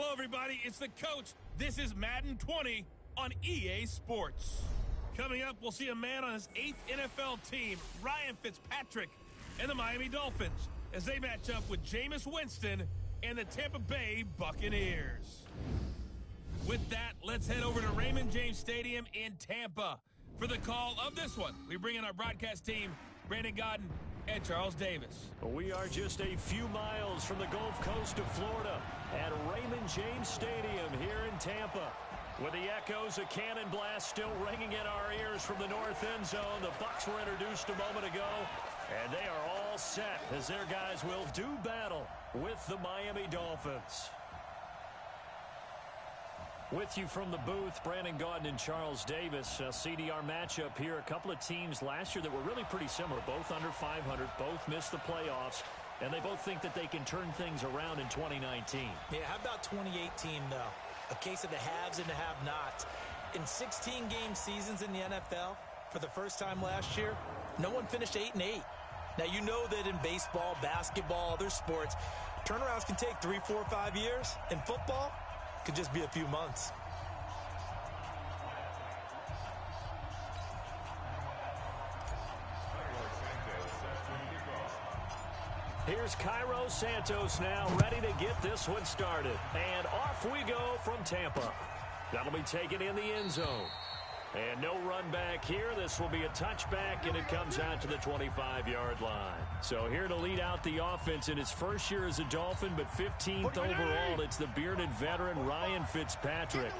Hello, everybody. It's the coach. This is Madden 20 on EA Sports. Coming up, we'll see a man on his 8th NFL team, Ryan Fitzpatrick, and the Miami Dolphins, as they match up with Jameis Winston and the Tampa Bay Buccaneers. With that, let's head over to Raymond James Stadium in Tampa. For the call of this one, we bring in our broadcast team, Brandon Godden and Charles Davis. We are just a few miles from the Gulf Coast of Florida at Raymond James Stadium here in Tampa. With the echoes of cannon blast still ringing in our ears from the north end zone, the Bucs were introduced a moment ago, and they are all set as their guys will do battle with the Miami Dolphins. With you from the booth, Brandon Gaudin and Charles Davis. CDR matchup here. A couple of teams last year that were really pretty similar. Both under 500, both missed the playoffs, and they both think that they can turn things around in 2019. Yeah, how about 2018, though? A case of the haves and the have-nots. In 16-game seasons in the NFL, for the first time last year, no one finished 8-8. Now, you know that in baseball, basketball, other sports, turnarounds can take 3, 4, 5 years. In football, could just be a few months. Here's Cairo Santos now, ready to get this one started. And off we go from Tampa. That'll be taken in the end zone. And no run back here. This will be a touchback, and it comes out to the 25-yard line. So here to lead out the offense in his first year as a Dolphin, but 15th overall, it's the bearded veteran Ryan Fitzpatrick.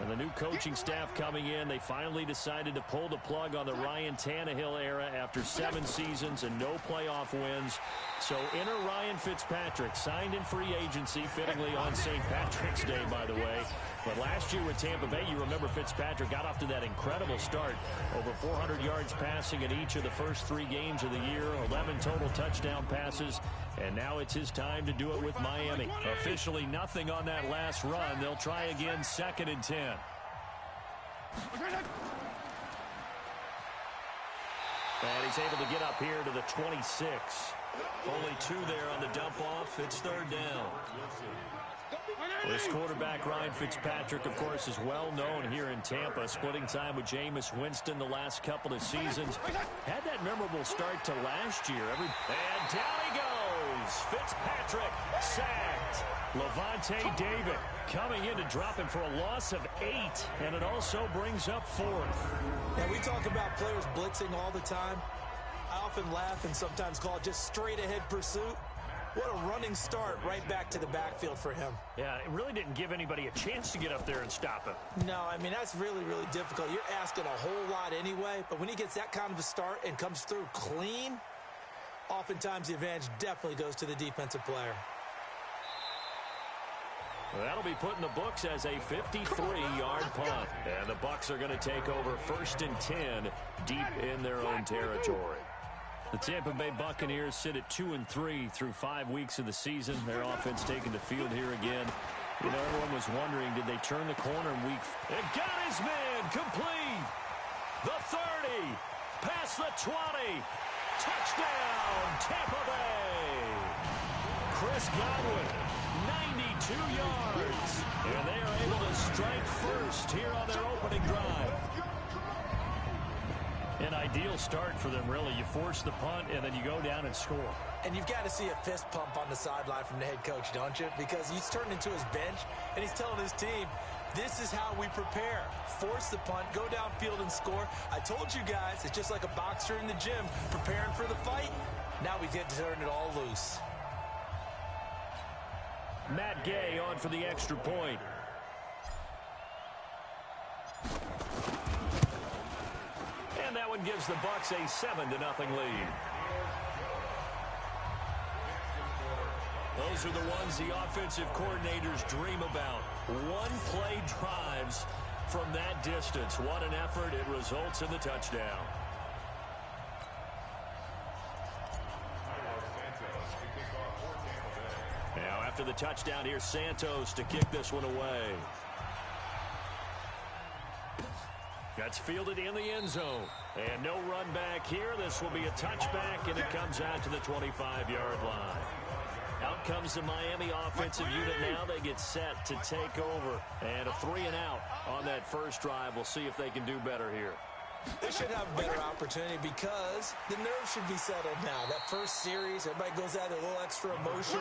And the new coaching staff coming in, they finally decided to pull the plug on the Ryan Tannehill era after 7 seasons and no playoff wins. So enter Ryan Fitzpatrick, signed in free agency, fittingly on St. Patrick's Day, by the way. But last year with Tampa Bay, you remember Fitzpatrick got off to that incredible start. Over 400 yards passing in each of the first 3 games of the year, 11 total touchdown passes, and now it's his time to do it with Miami. Officially nothing on that last run. They'll try again, 2nd and 10. And he's able to get up here to the 26. Only 2 there on the dump off. It's 3rd down. This quarterback, Ryan Fitzpatrick, of course, is well known here in Tampa, splitting time with Jameis Winston the last couple of seasons. Had that memorable start to last year. And down he goes. Fitzpatrick sacked. Levante David coming in to drop him for a loss of 8, and it also brings up 4th. Now, we talk about players blitzing all the time. I often laugh and sometimes call it just straight-ahead pursuit. What a running start right back to the backfield for him. Yeah, it really didn't give anybody a chance to get up there and stop him. No, I mean, that's really, really difficult. You're asking a whole lot anyway, but when he gets that kind of a start and comes through clean, oftentimes the advantage definitely goes to the defensive player. Well, that'll be put in the books as a 53-yard punt. And the Bucs are going to take over 1st and 10 deep in their own territory. The Tampa Bay Buccaneers sit at 2-3 through 5 weeks of the season. Their offense taking the field here again. You know, everyone was wondering, did they turn the corner in week? It got his man complete. The 30, past the 20. Touchdown, Tampa Bay. Chris Godwin, 92 yards. And they are able to strike first here on their opening drive. An ideal start for them, really. You force the punt, and then you go down and score. And you've got to see a fist pump on the sideline from the head coach, don't you? Because he's turned into his bench, and he's telling his team, this is how we prepare. Force the punt, go downfield and score. I told you guys, it's just like a boxer in the gym preparing for the fight. Now we get to turn it all loose. Matt Gay on for the extra point. And that one gives the Bucs a 7-0 lead. Those are the ones the offensive coordinators dream about. One-play drives from that distance. What an effort. It results in the touchdown. Now after the touchdown, here's Santos to kick this one away. That's fielded in the end zone. And no run back here. This will be a touchback, and it comes out to the 25-yard line. Out comes the Miami offensive unit now. They get set to take over. And a 3-and-out on that first drive. We'll see if they can do better here. They should have a better opportunity because the nerves should be settled now. That first series, everybody goes out with a little extra emotion.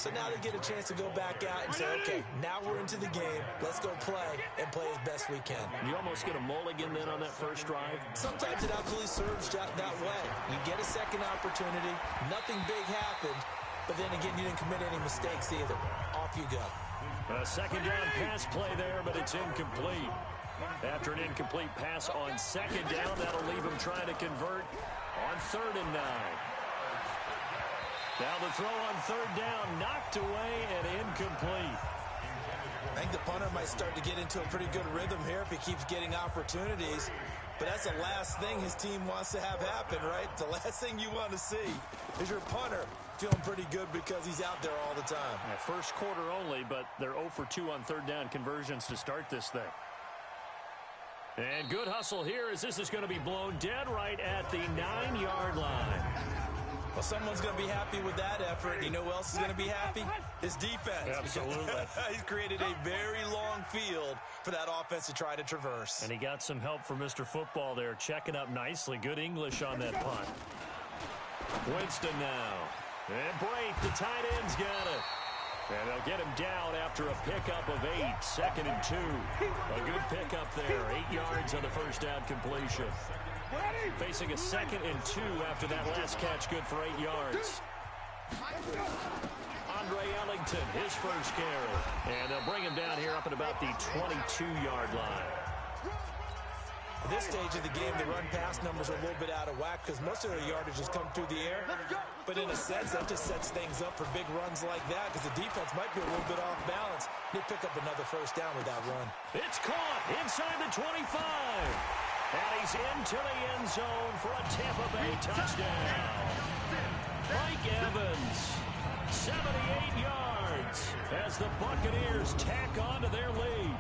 So now they get a chance to go back out and say, okay, now we're into the game. Let's go play and play as best we can. You almost get a mulligan then on that first drive? Sometimes it absolutely serves that way. You get a second opportunity. Nothing big happened. But then again, you didn't commit any mistakes either. Off you go. A second down pass play there, but it's incomplete. After an incomplete pass on second down, that'll leave him trying to convert on 3rd and 9. Now the throw on 3rd down, knocked away and incomplete. I think the punter might start to get into a pretty good rhythm here if he keeps getting opportunities. But that's the last thing his team wants to have happen, right? The last thing you want to see is your punter feeling pretty good because he's out there all the time. First quarter only, but they're 0 for 2 on 3rd down conversions to start this thing. And good hustle here as this is going to be blown dead right at the 9-yard line. Well, someone's going to be happy with that effort. You know who else is going to be happy? His defense. Absolutely. He's created a very long field for that offense to try to traverse. And he got some help from Mr. Football there, checking up nicely. Good English on that punt. Winston now. And Brate, the tight end's got it. And they'll get him down after a pickup of 8, 2nd and 2. A good pickup there, 8 yards on the first down completion. Facing a 2nd and 2 after that last catch, good for 8 yards. Andre Ellington, his first carry. And they'll bring him down here up at about the 22-yard line. At this stage of the game, the run-pass numbers are a little bit out of whack because most of their yardage has come through the air. But in a sense, that just sets things up for big runs like that because the defense might be a little bit off balance. They pick up another first down with that run. It's caught inside the 25. And he's into the end zone for a Tampa Bay touchdown. Mike Evans, 78 yards as the Buccaneers tack on to their lead.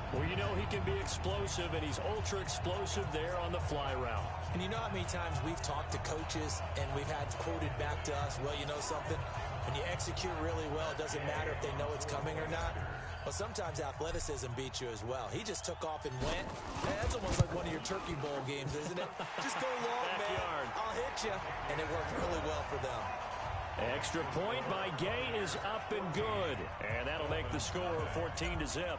Well, you know he can be explosive, and he's ultra-explosive there on the fly route. And you know how many times we've talked to coaches, and we've had quoted back to us, well, you know something? When you execute really well, it doesn't matter if they know it's coming or not. Well, sometimes athleticism beats you as well. He just took off and went. Man, that's almost like one of your Turkey Bowl games, isn't it? Just go long, man. I'll hit you. And it worked really well for them. Extra point by Gay is up and good. And that'll make the score 14-0.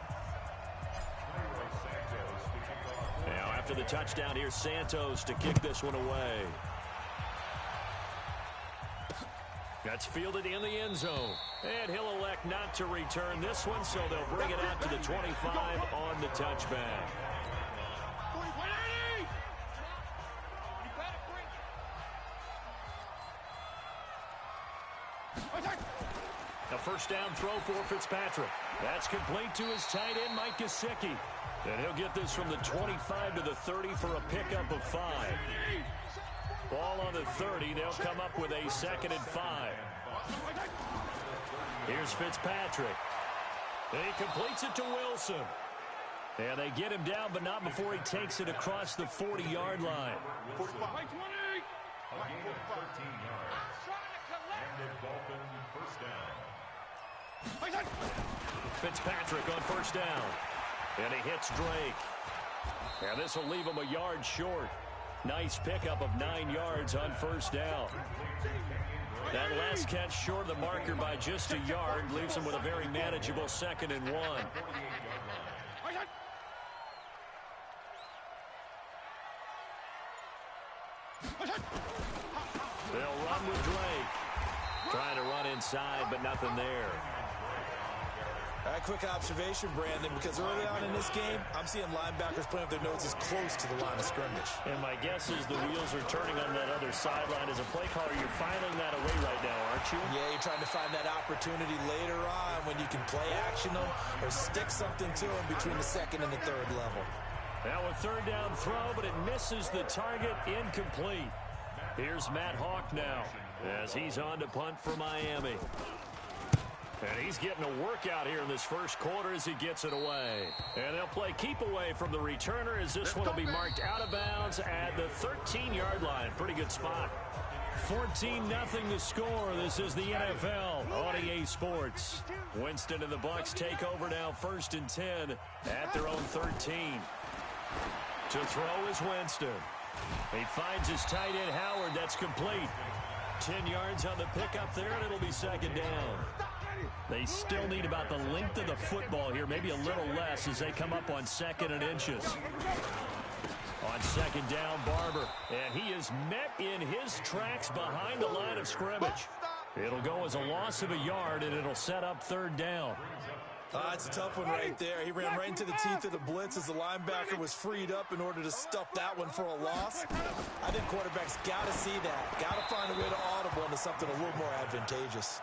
Now, after the touchdown, here's Santos to kick this one away. That's fielded in the end zone. And he'll elect not to return this one, so they'll bring it out to the 25 on the touchback. A first down throw for Fitzpatrick. That's complete to his tight end, Mike Gesicki. And he'll get this from the 25 to the 30 for a pickup of 5. Ball on the 30. They'll come up with a 2nd and 5. Here's Fitzpatrick. And he completes it to Wilson. And they get him down, but not before he takes it across the 40-yard line. 45. 20. 13 yards. And the Dolphins first down. Fitzpatrick on first down. And he hits Drake. And this will leave him a yard short. Nice pickup of 9 yards on first down. That last catch short of the marker by just a yard leaves him with a very manageable 2nd and 1. They'll run with Drake. Trying to run inside, but nothing there. All right, quick observation, Brandon, because early on in this game, I'm seeing linebackers putting up their noses close to the line of scrimmage. And my guess is the wheels are turning on that other sideline. As a play caller, you're filing that away right now, aren't you? Yeah, you're trying to find that opportunity later on when you can play action them or stick something to them between the 2nd and the 3rd level. Now a 3rd down throw, but it misses the target, incomplete. Here's Matt Hawk now as he's on to punt for Miami. And he's getting a workout here in this first quarter as he gets it away. And they'll play keep away from the returner as this one will be marked out of bounds at the 13-yard line. Pretty good spot. 14-0 the score. This is the NFL on EA Sports. Winston and the Bucs take over now, 1st and 10 at their own 13. To throw is Winston. He finds his tight end Howard. That's complete. 10 yards on the pickup there, and it'll be 2nd down. They still need about the length of the football here, maybe a little less as they come up on 2nd and inches. On 2nd down, Barber, and he is met in his tracks behind the line of scrimmage. It'll go as a loss of a yard, and it'll set up 3rd down. It's a tough one right there. He ran right into the teeth of the blitz as the linebacker was freed up in order to stuff that one for a loss. I think quarterbacks got to see that. Got to find a way to audible into something a little more advantageous.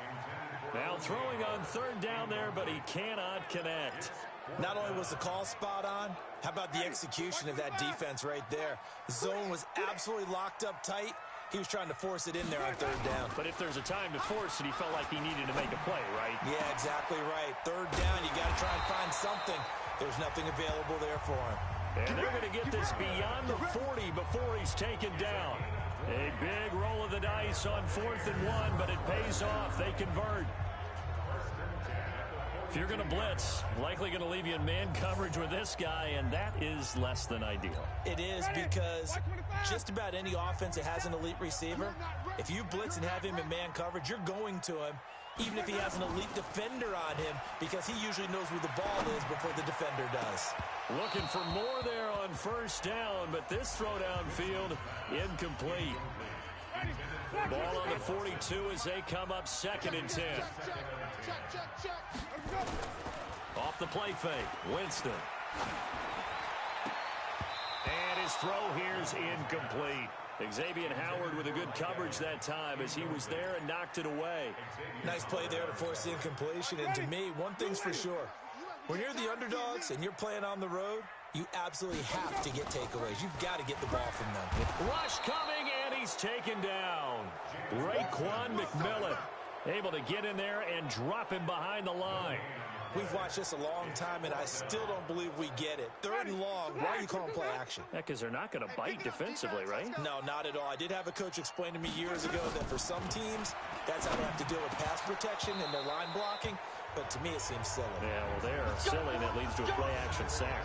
Now throwing on 3rd down there, but he cannot connect. Not only was the call spot on, how about the execution of that defense right there? The zone was absolutely locked up tight. He was trying to force it in there on 3rd down. But if there's a time to force it, he felt like he needed to make a play, right? Yeah, exactly right. 3rd down, you got to try and find something. There's nothing available there for him. And they're going to get this beyond the 40 before he's taken down. A big roll of the dice on 4th and 1, but it pays off. They convert. If you're going to blitz, likely going to leave you in man coverage with this guy, and that is less than ideal. It is, because just about any offense that has an elite receiver, if you blitz and have him in man coverage, you're going to him, even if he has an elite defender on him, because he usually knows where the ball is before the defender does. Looking for more there on 1st down, but this throw downfield incomplete. Ball on the 42 as they come up 2nd and 10. Off the play fake, Winston. And his throw here's incomplete. Xavier Howard with a good coverage that time as he was there and knocked it away. Nice play there to force the incompletion. And to me, one thing's for sure. When you're the underdogs and you're playing on the road, you absolutely have to get takeaways. You've got to get the ball from them. Rush coming, and he's taken down. Raekwon McMillan able to get in there and drop him behind the line. We've watched this a long time, and I still don't believe we get it. 3rd and long, why are you calling play action? Yeah, because they're not going to bite defensively, right? No, not at all. I did have a coach explain to me years ago that for some teams, that's how they have to deal with pass protection and their line blocking. But to me, it seems silly. Yeah, well, they're silly, and that leads to a play-action sack.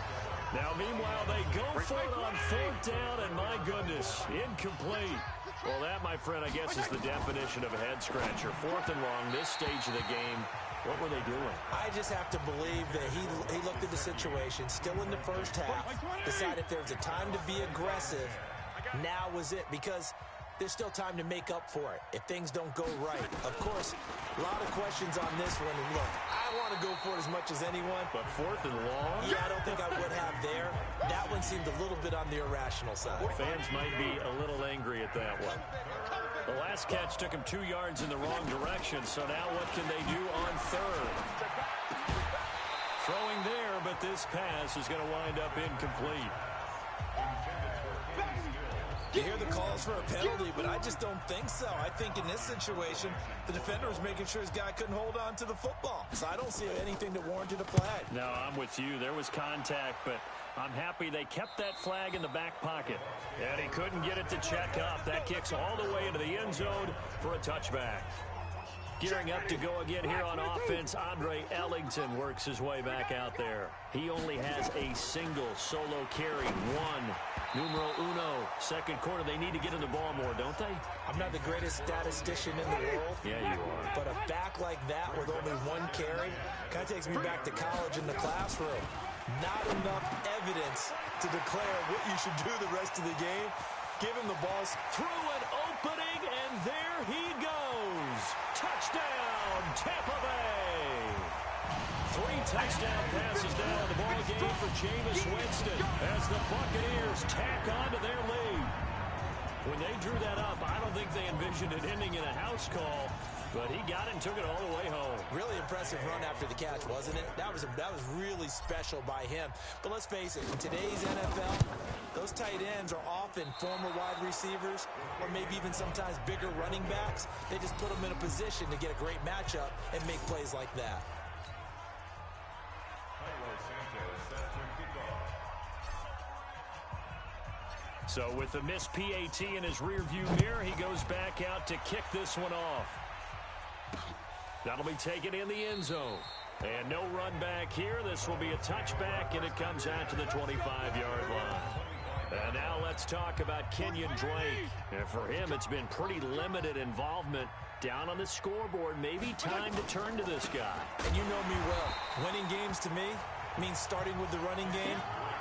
Now, meanwhile, they go for it on 4th down, and my goodness, incomplete. Well, that, my friend, I guess is the definition of a head-scratcher. 4th and long, this stage of the game. What were they doing? I just have to believe that he looked at the situation, still in the 1st half, decided if there was a time to be aggressive, now was it, because there's still time to make up for it if things don't go right. Of course, a lot of questions on this one, and look, I want to go for it as much as anyone. But 4th and long? Yeah, I don't think I would have there. That one seemed a little bit on the irrational side. Fans might be a little angry at that one. The last catch took him 2 yards in the wrong direction, so now what can they do on 3rd? Throwing there, but this pass is going to wind up incomplete. You hear the calls for a penalty, but I just don't think so. I think in this situation, the defender was making sure his guy couldn't hold on to the football. So I don't see anything that warranted a flag. No, I'm with you. There was contact, but I'm happy they kept that flag in the back pocket. And he couldn't get it to check up. That kicks all the way into the end zone for a touchback. Gearing up to go again here on offense, Andre Ellington works his way back out there. He only has a single solo carry, numero uno. 2nd quarter, they need to get in the ball more, don't they? I'm not the greatest statistician in the world. Yeah, you are. But a back like that with only 1 carry kind of takes me back to college in the classroom. Not enough evidence to declare what you should do the rest of the game. Give him the ball through an opening, and there he goes. Touchdown, Tampa Bay. 3 touchdown passes now in the ball game for Jameis Winston as the Buccaneers tack on to their lead. When they drew that up, I don't think they envisioned it ending in a house call, but he got it and took it all the way home. Really impressive run after the catch, wasn't it? That was really special by him. But let's face it, in today's NFL, those tight ends are often former wide receivers or maybe even sometimes bigger running backs. They just put them in a position to get a great matchup and make plays like that. So with the missed PAT in his rearview mirror, he goes back back out to kick this one off. That'll be taken in the end zone. And no run back here. This will be a touchback, and it comes out to the 25-yard line. And now let's talk about Kenyon Drake. And for him, it's been pretty limited involvement down on the scoreboard. Maybe time to turn to this guy. And you know me well. Winning games to me means starting with the running game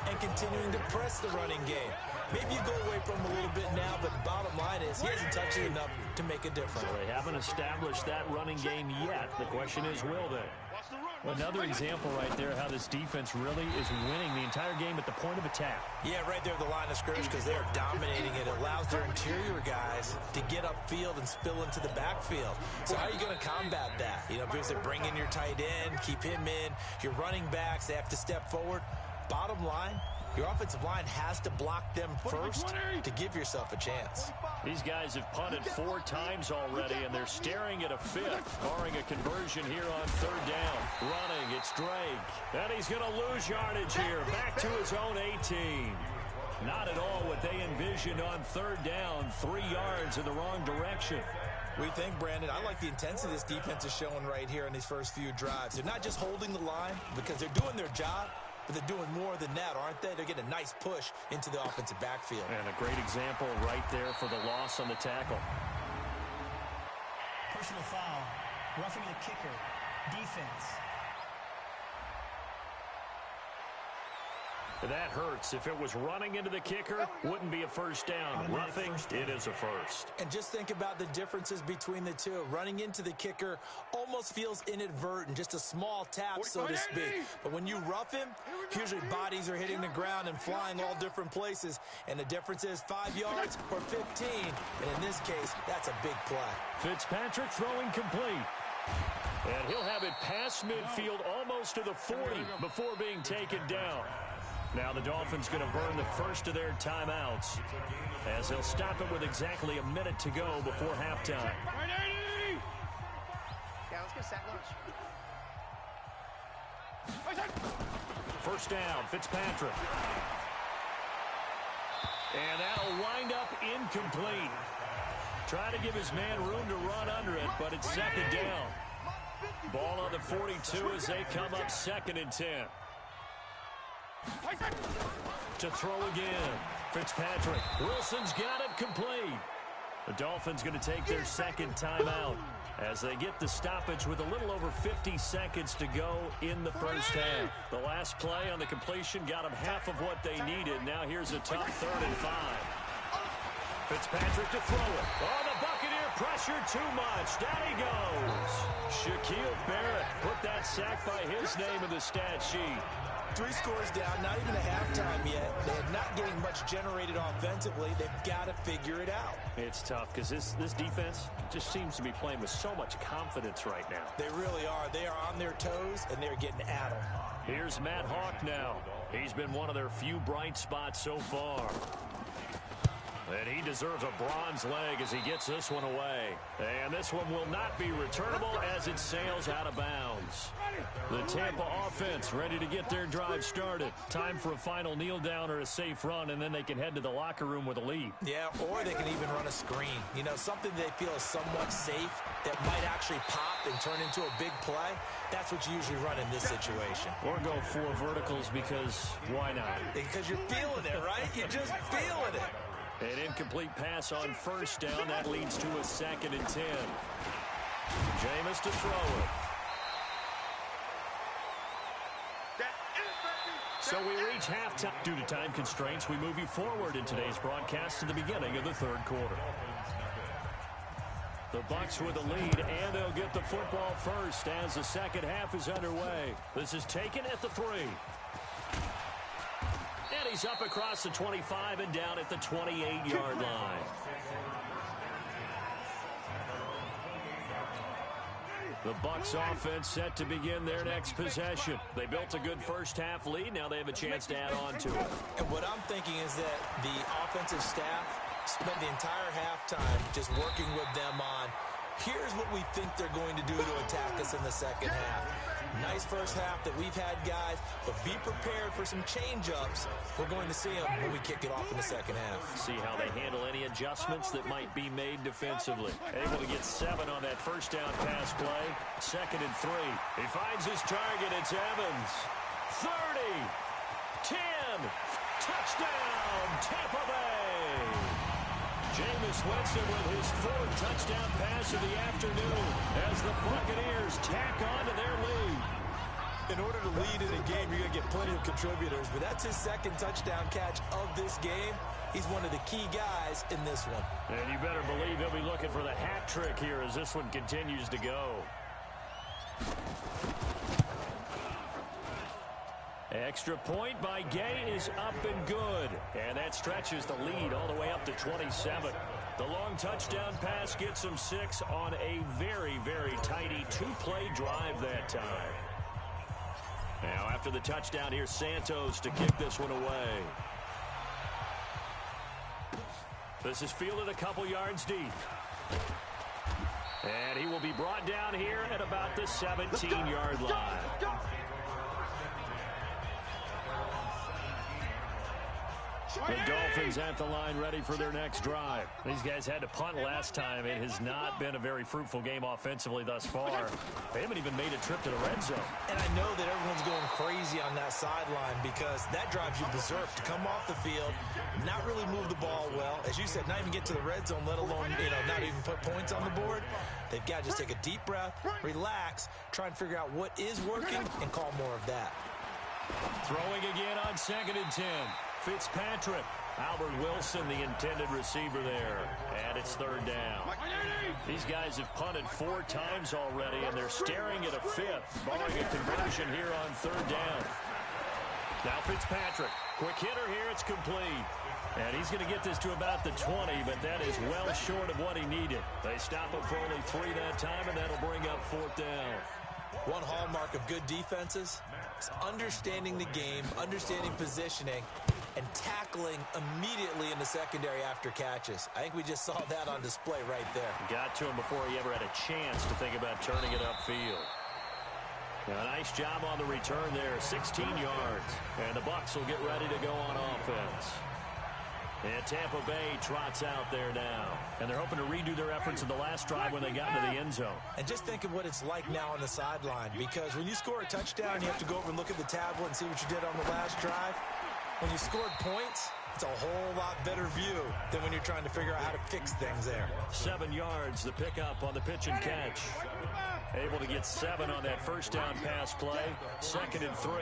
and continuing to press the running game. Maybe you go away from him a little bit now, but the bottom line is he hasn't touched it enough to make a difference. Well, they haven't established that running game yet. The question is, will they? Another example right there how this defense really is winning the entire game at the point of attack. Yeah, right there at the line of scrimmage because they are dominating it. It allows their interior guys to get upfield and spill into the backfield. So how are you going to combat that? You know, because they bring in your tight end, keep him in. Your running backs, they have to step forward. Bottom line, your offensive line has to block them first to give yourself a chance. These guys have punted 4 times already, and they're staring at a 5th, barring a conversion here on 3rd down. Running, it's Drake. And he's going to lose yardage here, back to his own 18. Not at all what they envisioned on 3rd down, 3 yards in the wrong direction. What do you think, Brandon? I like the intensity this defense is showing right here in these first few drives. They're not just holding the line because they're doing their job, but they're doing more than that, aren't they? They're getting a nice push into the offensive backfield. And a great example right there for the loss on the tackle. Personal foul. Roughing the kicker. Defense. That hurts. If it was running into the kicker, wouldn't be a first down. Roughing, it is a first. And just think about the differences between the two. Running into the kicker almost feels inadvertent, just a small tap, so to speak. But when you rough him, usually bodies are hitting the ground and flying all different places. And the difference is 5 yards or 15. And in this case, that's a big play. Fitzpatrick throwing complete. And he'll have it past midfield almost to the 40 before being taken down. Now the Dolphins going to burn the first of their timeouts as they'll stop it with exactly a minute to go before halftime. Yeah, let's get sack lunch. First down, Fitzpatrick. And that'll wind up incomplete. Try to give his man room to run under it, but it's 2nd down. Ball on the 42 as they come up 2nd and 10. To throw again. Fitzpatrick. Wilson's got it complete. The Dolphins going to take their 2nd timeout as they get the stoppage with a little over 50 seconds to go in the first half. The last play on the completion got them half of what they needed. Now here's a tough 3rd and 5. Fitzpatrick to throw it. Oh, the Buccaneer pressure too much. Down he goes. Shaquille Barrett put that sack by his name in the stat sheet. 3 scores down, not even a halftime yet. They're not getting much generated offensively. They've got to figure it out. It's tough because this defense just seems to be playing with so much confidence right now. They really are. They are on their toes, and they're getting at them. Here's Matt Hawk now. He's been one of their few bright spots so far. And he deserves a bronze leg as he gets this one away. And this one will not be returnable as it sails out of bounds. The Tampa offense ready to get their drive started. Time for a final kneel down or a safe run, and then they can head to the locker room with a lead. Yeah, or they can even run a screen. You know, something they feel is somewhat safe that might actually pop and turn into a big play. That's what you usually run in this situation. Or go 4 verticals because why not? Because you're feeling it, right? You're just feeling it. An incomplete pass on first down. That leads to a 2nd and 10. Jameis to throw it. So we reach halftime. Due to time constraints, we move you forward in today's broadcast to the beginning of the 3rd quarter. The Bucs with the lead, and they'll get the football first as the 2nd half is underway. This is taken at the 3. And he's up across the 25 and down at the 28-yard line. The Bucs offense set to begin their next possession. They built a good first half lead. Now they have a chance to add on to it. And what I'm thinking is that the offensive staff spent the entire halftime just working with them on, here's what we think they're going to do to attack us in the 2nd half. Nice first half that we've had, guys, but be prepared for some change-ups. We're going to see them when we kick it off in the second half. See how they handle any adjustments that might be made defensively. Able to get 7 on that first down pass play. 2nd and 3. He finds his target. It's Evans. 30. 10. Touchdown, Tampa Bay. Jameis Winston with his 4th touchdown pass of the afternoon as the Buccaneers tack on to their lead. In order to lead in a game, you're going to get plenty of contributors, but that's his 2nd touchdown catch of this game. He's one of the key guys in this one. And you better believe he'll be looking for the hat trick here as this one continues to go. Extra point by Gay is up and good. And that stretches the lead all the way up to 27. The long touchdown pass gets him 6 on a very, very tidy 2-play drive that time. Now after the touchdown, here's Santos to kick this one away. This is fielded a couple yards deep. And he will be brought down here at about the 17-yard line. The Dolphins at the line ready for their next drive. These guys had to punt last time. It has not been a very fruitful game offensively thus far. They haven't even made a trip to the red zone. And I know that everyone's going crazy on that sideline because that drives you berserk to come off the field, not really move the ball well. As you said, not even get to the red zone, let alone, not even put points on the board. They've got to just take a deep breath, relax, try and figure out what is working, and call more of that. Throwing again on 2nd and 10. Fitzpatrick. Albert Wilson, the intended receiver there. And it's 3rd down. These guys have punted 4 times already, and they're staring at a 5th, barring a conversion here on 3rd down. Now Fitzpatrick. Quick hitter here. It's complete. And he's going to get this to about the 20, but that is well short of what he needed. They stop him for only 3 that time, and that'll bring up 4th down. One hallmark of good defenses is understanding the game, understanding positioning, and tackling immediately in the secondary after catches. I think we just saw that on display right there. Got to him before he ever had a chance to think about turning it upfield. Now, a nice job on the return there, 16 yards. And the Bucs will get ready to go on offense. And Tampa Bay trots out there now. And they're hoping to redo their efforts in the last drive when they got into the end zone. And just think of what it's like now on the sideline. Because when you score a touchdown, you have to go over and look at the tablet and see what you did on the last drive. When you scored points, it's a whole lot better view than when you're trying to figure out how to fix things there. 7 yards, the pickup on the pitch and catch. Able to get 7 on that first down pass play. 2nd and 3.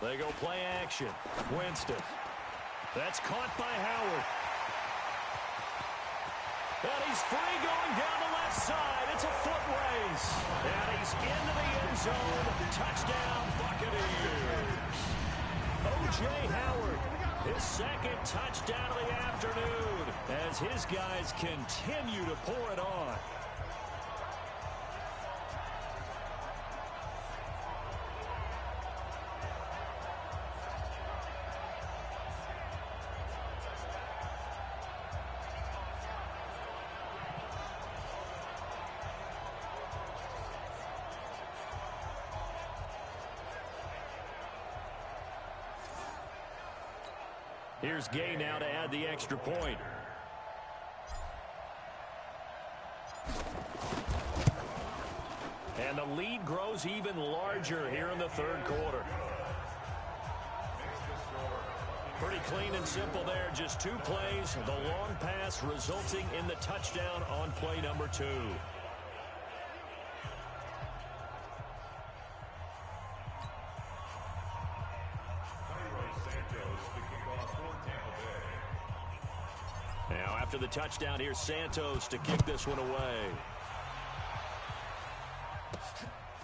They go play action. Winston. That's caught by Howard. And he's free going down the left side. It's a foot race. And he's into the end zone. Touchdown, Buccaneers. O.J. Howard, his 2nd touchdown of the afternoon as his guys continue to pour it on. Here's Gay now to add the extra point. And the lead grows even larger here in the 3rd quarter. Pretty clean and simple there. Just 2 plays. The long pass resulting in the touchdown on play number 2. Now after the touchdown, here's Santos to kick this one away.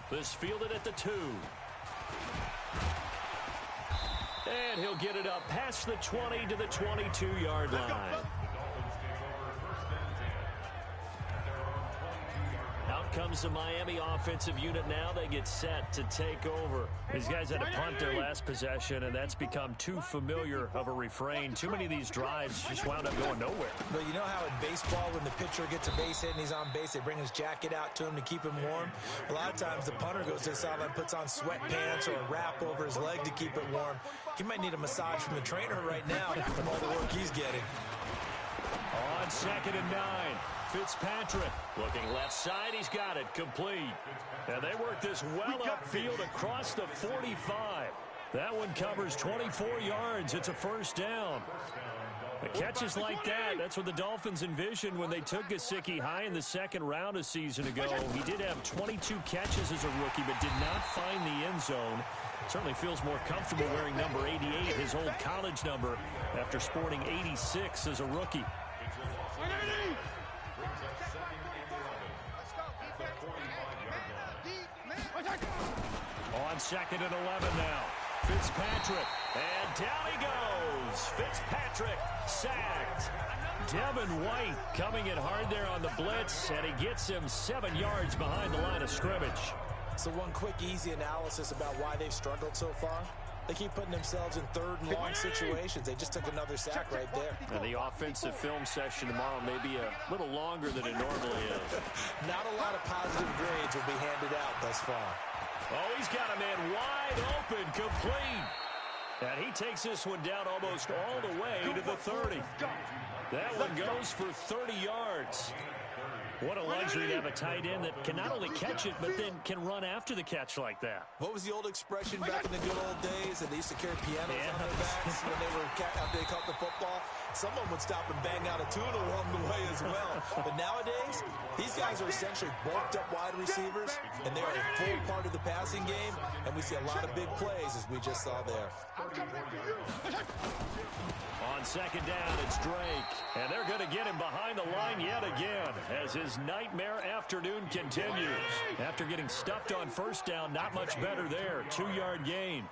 This fielded at the 2. And he'll get it up past the 20 to the 22-yard line. Out comes the Miami offensive unit now. They get set to take over. These guys had to punt their last possession, and that's become too familiar of a refrain. Too many of these drives just wound up going nowhere. But you know how in baseball, when the pitcher gets a base hit and he's on base, they bring his jacket out to him to keep him warm? A lot of times the punter goes to the sideline, puts on sweatpants or a wrap over his leg to keep it warm. He might need a massage from the trainer right now from all the work he's getting. On 2nd and 9, Fitzpatrick looking left side. He's got it complete. And they work this well upfield across the 45. That one covers 24 yards. It's a first down. The catches like that, that's what the Dolphins envisioned when they took Gesicki high in the second round a season ago. He did have 22 catches as a rookie, but did not find the end zone. Certainly feels more comfortable wearing number 88, his old college number, after sporting 86 as a rookie. On 2nd and 11 now. Fitzpatrick, and down he goes. Fitzpatrick sacked. Devin White coming in hard there on the blitz, and he gets him 7 yards behind the line of scrimmage. So one quick, easy analysis about why they've struggled so far. They keep putting themselves in 3rd and long situations. They just took another sack right there. And the offensive film session tomorrow may be a little longer than it normally is. Not a lot of positive grades will be handed out thus far. Oh, he's got a man wide open, complete. And he takes this one down almost all the way to the 30. That one goes for 30 yards. What a luxury to have a tight end that can not only catch it, but then can run after the catch like that. What was the old expression back in the good old days? And they used to carry pianos on their backs when after they caught the football. Someone would stop and bang out a tune along the way as well. But nowadays, these guys are essentially bulked up wide receivers, and they're a full part of the passing game, and we see a lot of big plays as we just saw there. On 2nd down, it's Drake. And they're going to get him behind the line yet again as his nightmare afternoon continues. After getting stuffed on 1st down, not much better there. 2-yard gain.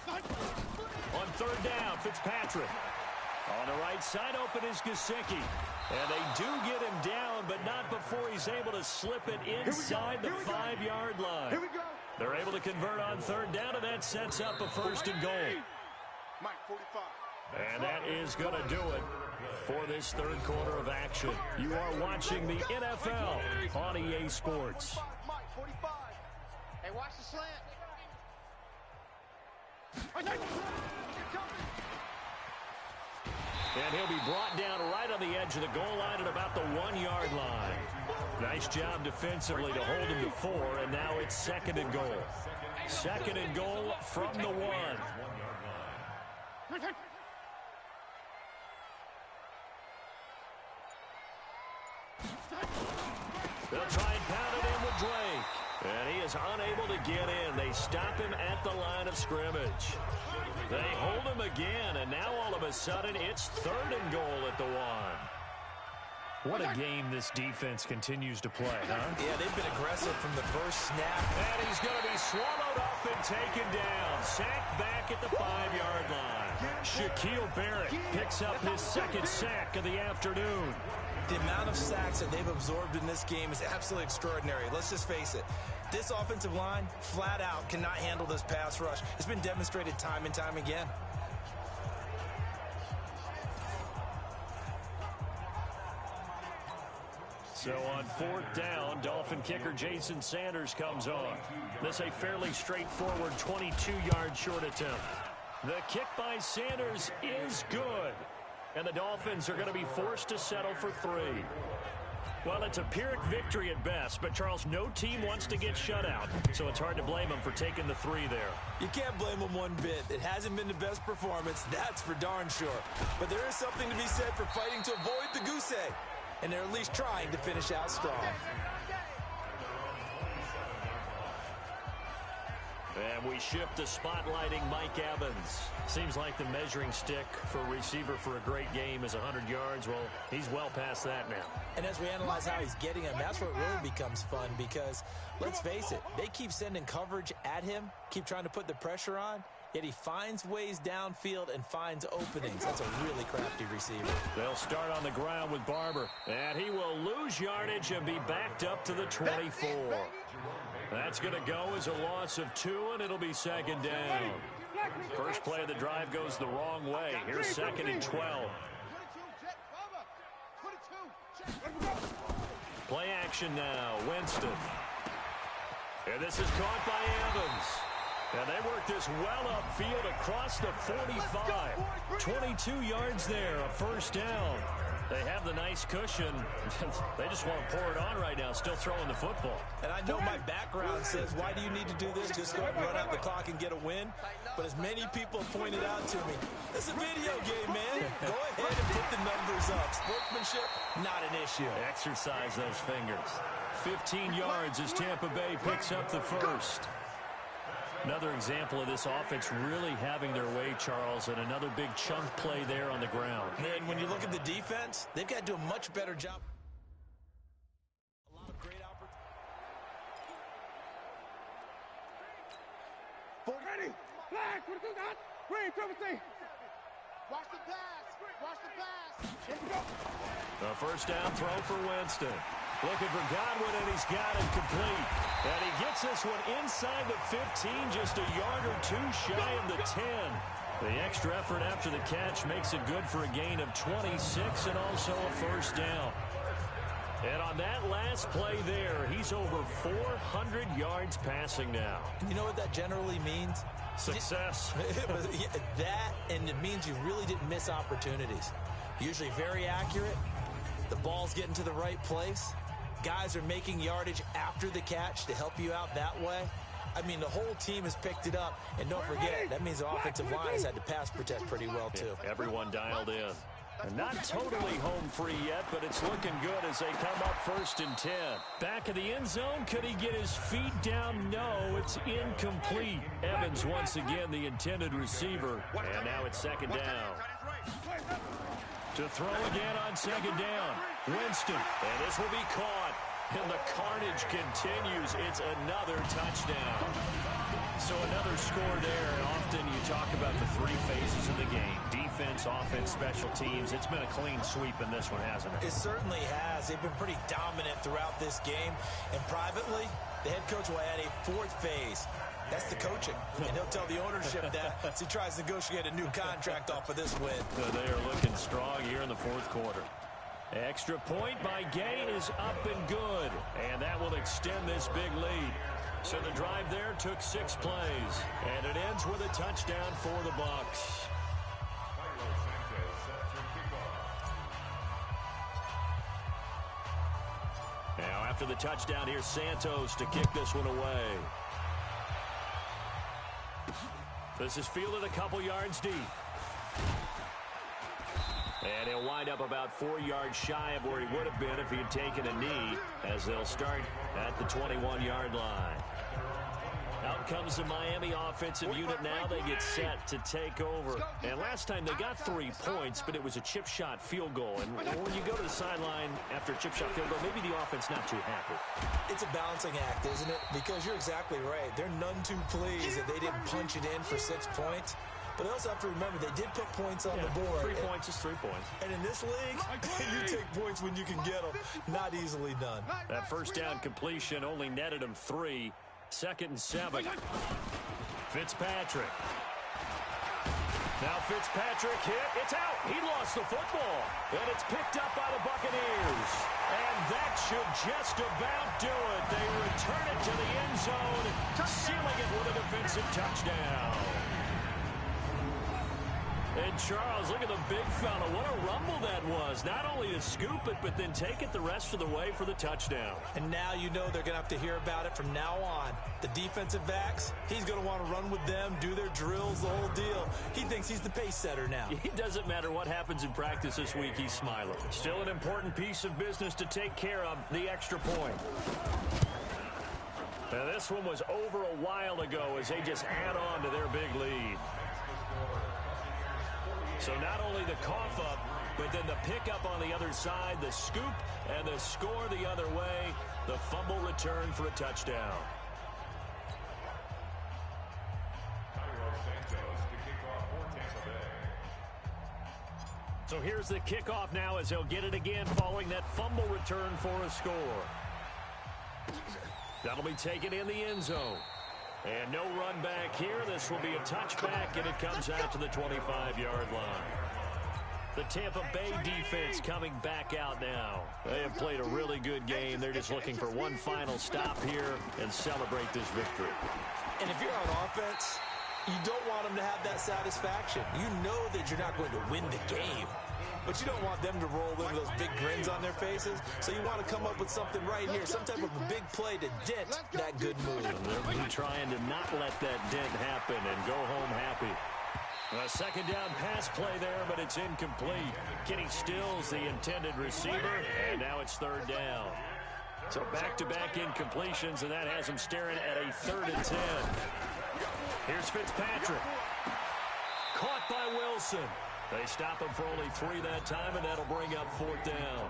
On 3rd down, Fitzpatrick. On the right side, open is Gesicki. And they do get him down, but not before he's able to slip it inside the 5-yard line. They're able to convert on 3rd down, and that sets up a 1st and goal. And that is going to do it for this 3rd quarter of action. You are watching the NFL on EA Sports. Hey, watch the slant. And he'll be brought down right on the edge of the goal line at about the 1-yard line. Nice job defensively to hold him to 4, and now it's 2nd and goal. 2nd and goal from the 1. They'll try and pound it in with Drake. And he is unable to get in. They stop him at the line of scrimmage. They hold him again, and now all of a sudden it's 3rd and goal at the 1. What a game this defense continues to play, huh? Yeah, they've been aggressive from the first snap. And he's going to be swallowed up and taken down. Sacked back at the 5-yard line. Shaquille Barrett picks up his 2nd sack of the afternoon. The amount of sacks that they've absorbed in this game is absolutely extraordinary. Let's just face it. This offensive line, flat out, cannot handle this pass rush. It's been demonstrated time and time again. So on 4th down, Dolphin kicker Jason Sanders comes on. This a fairly straightforward 22-yard short attempt. The kick by Sanders is good. And the Dolphins are going to be forced to settle for 3. Well, it's a Pyrrhic victory at best, but Charles, no team wants to get shut out, so it's hard to blame them for taking the 3 there. You can't blame them one bit. It hasn't been the best performance, that's for darn sure. But there is something to be said for fighting to avoid the goose egg, and they're at least trying to finish out strong. And we shift to spotlighting Mike Evans. Seems like the measuring stick for a receiver for a great game is 100 yards. Well, he's well past that now. And as we analyze how he's getting him, that's where it really becomes fun because, let's face it, they keep sending coverage at him, keep trying to put the pressure on, Yet he finds ways downfield and finds openings. That's a really crafty receiver. They'll start on the ground with Barber. And he will lose yardage and be backed up to the 24. That's going to go as a loss of 2, and it'll be second down. First play of the drive goes the wrong way. Here's second and 12. Play action now. Winston. And this is caught by Evans. And they work this well upfield across the 45. 22 yards there, a first down. They have the nice cushion. They just want to pour it on right now, still throwing the football. And I know my background says, why do you need to do this? Just go ahead and run out the clock and get a win. But as many people pointed out to me, it's a video game, man. Go ahead and put the numbers up. Sportsmanship, not an issue. Exercise those fingers. 15 yards as Tampa Bay picks up the first. Another example of this offense really having their way, Charles, and another big chunk play there on the ground. And when you look at the defense, they've got to do a much better job. A lot of great opportunities. Ready. Flag. What you got? Green, Timothy. Watch the pass. Watch the pass. Let's go. The first down throw for Winston. Looking for Godwin, and he's got it complete. And he gets this one inside the 15, just a yard or two shy of the 10. The extra effort after the catch makes it good for a gain of 26 and also a first down. And on that last play there, he's over 400 yards passing now. You know what that generally means? Success. That, and it means you really didn't miss opportunities. Usually very accurate. The ball's getting to the right place. Guys are making yardage after the catch to help you out that way. I mean, the whole team has picked it up. And don't forget, that means the offensive line has had to pass protect pretty well, too. Yeah, everyone dialed in. And not totally home free yet, but it's looking good as they come up first and 10. Back of the end zone, could he get his feet down? No, it's incomplete. Evans once again the intended receiver. And now it's second down. To throw again on second down. Winston, and this will be caught. And the carnage continues. It's another touchdown. So another score there. And often you talk about the three phases of the game. Defense, offense, special teams. It's been a clean sweep in this one, hasn't it? It certainly has. They've been pretty dominant throughout this game. And privately, the head coach will add a fourth phase. That's the coaching. And he'll tell the ownership that as he tries to negotiate a new contract off of this win. They are looking strong here in the fourth quarter. Extra point by Gay is up and good. And that will extend this big lead. So the drive there took 6 plays. And it ends with a touchdown for the Bucs. Now after the touchdown, here's Santos to kick this one away. This is fielded a couple yards deep. And he'll wind up about 4 yards shy of where he would have been if he had taken a knee, as they'll start at the 21-yard line. Out comes the Miami offensive unit now. They get set to take over. And last time they got 3 points, but it was a chip shot field goal. And when you go to the sideline after a chip shot field goal, maybe the offense not too happy. It's a balancing act, isn't it? Because you're exactly right. They're none too pleased that they didn't punch it in for 6 points. But they also have to remember they did put points on the board. 3 points is 3 points. And in this league, you take points when you can get them. Not easily done. That first down completion only netted him 3. Second and 7. Fitzpatrick. Now Fitzpatrick hit. It's out. He lost the football. And it's picked up by the Buccaneers. And that should just about do it. They return it to the end zone, sealing it with a defensive touchdown. And Charles, look at the big fella. What a rumble that was. Not only to scoop it, but then take it the rest of the way for the touchdown. And now you know they're going to have to hear about it from now on. The defensive backs, he's going to want to run with them, do their drills, the whole deal. He thinks he's the pace setter now. It doesn't matter what happens in practice this week, he's smiling. Still an important piece of business to take care of, the extra point. Now this one was over a while ago as they just add on to their big lead. So not only the cough up, but then the pickup on the other side, the scoop, and the score the other way, the fumble return for a touchdown. So here's the kickoff now as they'll get it again following that fumble return for a score. That'll be taken in the end zone. And no run back here. This will be a touchback, and it comes out to the 25-yard line. The Tampa Bay defense coming back out now. They have played a really good game. They're just looking for one final stop here and celebrate this victory. And if you're on offense, you don't want them to have that satisfaction. You know that you're not going to win the game, but you don't want them to roll in those big grins on their faces. So you want to come up with something right here, some type of a big play to dent that good move. And they'll be trying to not let that dent happen and go home happy. A second down pass play there, but it's incomplete. Kenny Stills, the intended receiver, and now it's third down. So back-to-back incompletions, and that has him staring at a 3rd and 10. Here's Fitzpatrick. Caught by Wilson. They stop him for only 3 that time, and that'll bring up 4th down.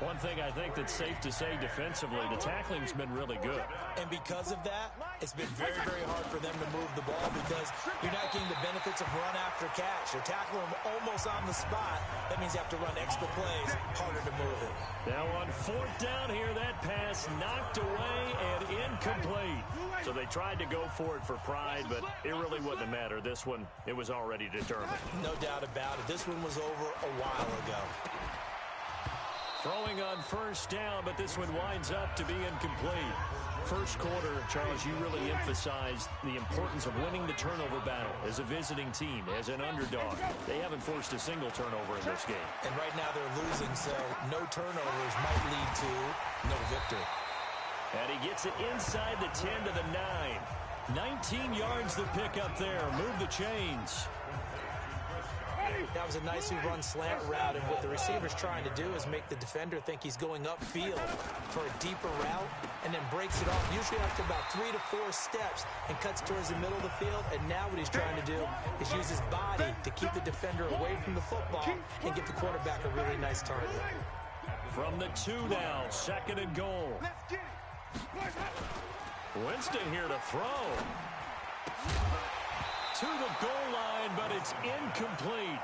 One thing I think that's safe to say defensively, the tackling's been really good. And because of that, it's been very, very hard for them to move the ball because you're not getting the benefits of run after catch. You're tackling them almost on the spot. That means you have to run extra plays, harder to move it. Now on 4th down here, that pass knocked away and incomplete. So they tried to go for it for pride, but it really wouldn't have mattered. This one, it was already determined. No doubt about it. This one was over a while ago. Throwing on 1st down, but this one winds up to be incomplete. First quarter, Charles, you really emphasized the importance of winning the turnover battle as a visiting team, as an underdog. They haven't forced a single turnover in this game. And right now they're losing, so no turnovers might lead to no victory. And he gets it inside the 10 to the 9. 19 yards to pick up there. Move the chains. That was a nicely run slant route, and what the receiver's trying to do is make the defender think he's going upfield for a deeper route and then breaks it off, usually after about 3 to 4 steps, and cuts towards the middle of the field. And now what he's trying to do is use his body to keep the defender away from the football and give the quarterback a really nice target. From the 2 now, 2nd and goal. Winston here to throw. To the goal line, but it's incomplete.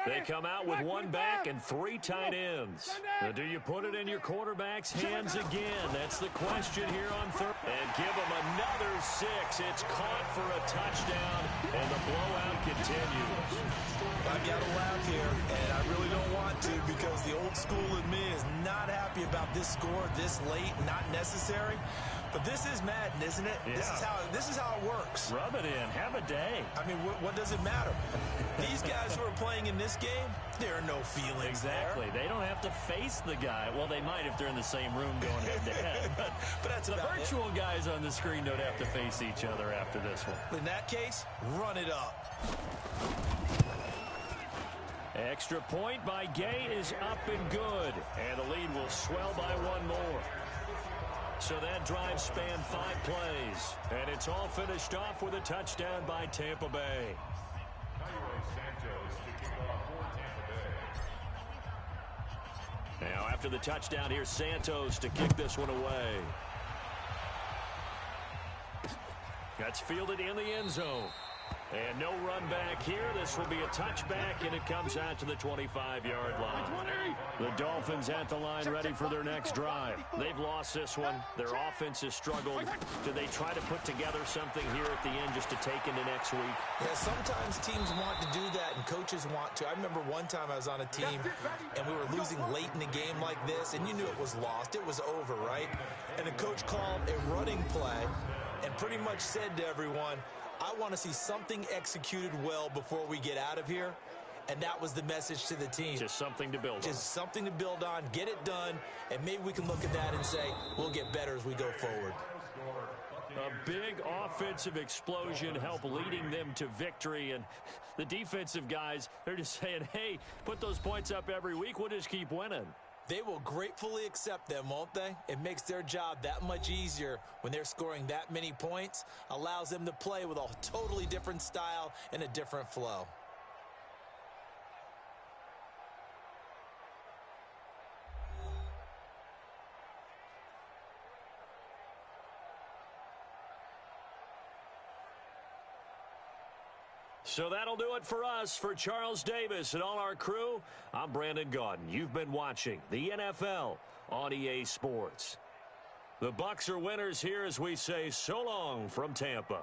They come out with 1 back and 3 tight ends. Now, do you put it in your quarterback's hands again? That's the question here on 3rd. And give him another 6. It's caught for a touchdown, and the blowout continues. I got to laugh here, and I really don't want to because the old school in me is not happy about this score this late, not necessary. But this is Madden, isn't it? Yeah. This is how it works. Rub it in. Have a day. I mean, what does it matter? These guys who are playing in this game, there are no feelings Exactly. there. They don't have to face the guy. Well, they might if they're in the same room going head-to-head. But that's the about virtual guys on the screen don't have to face each other after this one. In that case, run it up. Extra point by Gay is up and good. And the lead will swell by 1 more. So that drive spanned 5 plays. And it's all finished off with a touchdown by Tampa Bay. Now after the touchdown, here's Santos to kick this one away. That's fielded in the end zone. And no run back here. This will be a touchback, and it comes out to the 25-yard line. The Dolphins at the line ready for their next drive. They've lost this one. Their offense has struggled. Do they try to put together something here at the end just to take into next week? Yeah, sometimes teams want to do that, and coaches want to. I remember one time I was on a team, and we were losing late in a game like this, and you knew it was lost. It was over, right? And the coach called a running play and pretty much said to everyone, I want to see something executed well before we get out of here. And that was the message to the team. Just something to build on. Just something to build on, get it done, and maybe we can look at that and say, we'll get better as we go forward. A big offensive explosion helped leading them to victory. And the defensive guys, they're just saying, hey, put those points up every week. We'll just keep winning. They will gratefully accept them, won't they? It makes their job that much easier when they're scoring that many points, allows them to play with a totally different style and a different flow. So that'll do it for us. For Charles Davis and all our crew, I'm Brandon Gaudin. You've been watching the NFL on EA Sports. The Bucs are winners here as we say so long from Tampa.